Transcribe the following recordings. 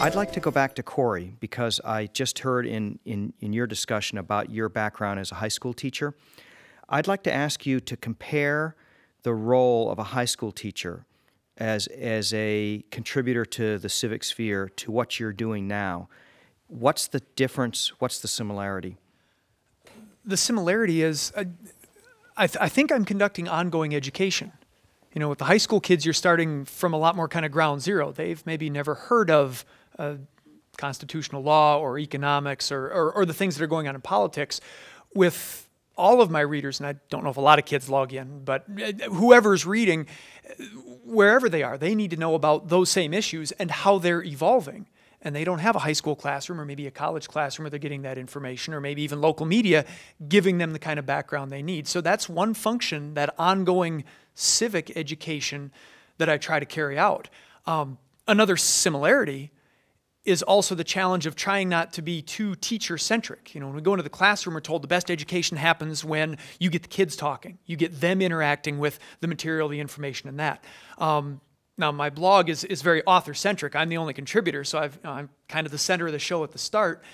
I'd like to go back to Cory because I just heard in your discussion about your background as a high school teacher. I'd like to ask you to compare the role of a high school teacher as a contributor to the civic sphere to what you're doing now. What's the difference? What's the similarity? The similarity is I think I'm conducting ongoing education. You know, with the high school kids, you're starting from a lot more kind of ground zero. They've maybe never heard of constitutional law or economics or the things that are going on in politics. With all of my readers, and I don't know if a lot of kids log in, but whoever's reading, wherever they are, they need to know about those same issues and how they're evolving. And they don't have a high school classroom or maybe a college classroom where they're getting that information, or maybe even local media giving them the kind of background they need. So that's one function, that ongoing civic education that I try to carry out. Another similarity is also the challenge of trying not to be too teacher-centric. You know, when we go into the classroom, we're told the best education happens when you get the kids talking. You get them interacting with the material, the information, and that. Now, my blog is very author-centric. I'm the only contributor, so I'm kind of the center of the show at the start.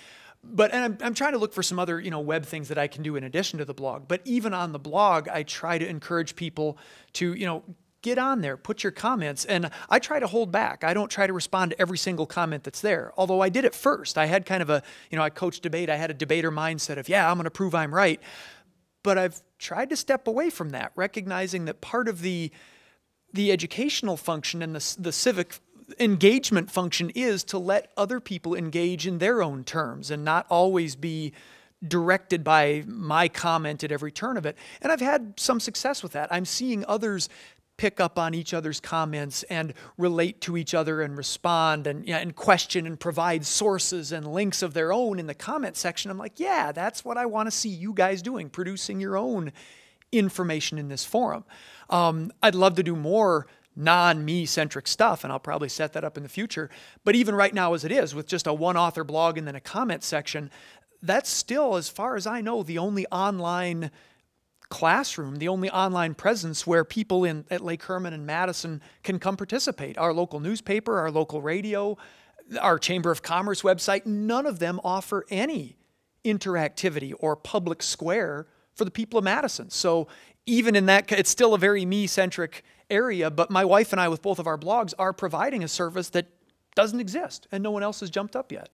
And I'm trying to look for some other, web things that I can do in addition to the blog. But even on the blog, I try to encourage people to, get on there, put your comments, and I try to hold back. I don't try to respond to every single comment that's there, although I did it first. I had kind of I coached debate. I had a debater mindset of, yeah, I'm going to prove I'm right. But I've tried to step away from that, recognizing that part of the educational function and the civic engagement function is to let other people engage in their own terms and not always be directed by my comment at every turn of it. And I've had some success with that. I'm seeing others pick up on each other's comments and relate to each other and respond and question and provide sources and links of their own in the comment section. I'm like, yeah, that's what I want to see you guys doing, producing your own information in this forum. I'd love to do more non-me-centric stuff, and I'll probably set that up in the future. But even right now as it is, with just a one-author blog and then a comment section, that's still, as far as I know, the only online classroom, the only online presence where people at Lake Herman and Madison can come participate. Our local newspaper, our local radio, our Chamber of Commerce website, none of them offer any interactivity or public square for the people of Madison. So even in that, it's still a very me-centric area, but my wife and I, with both of our blogs, are providing a service that doesn't exist and no one else has jumped up yet.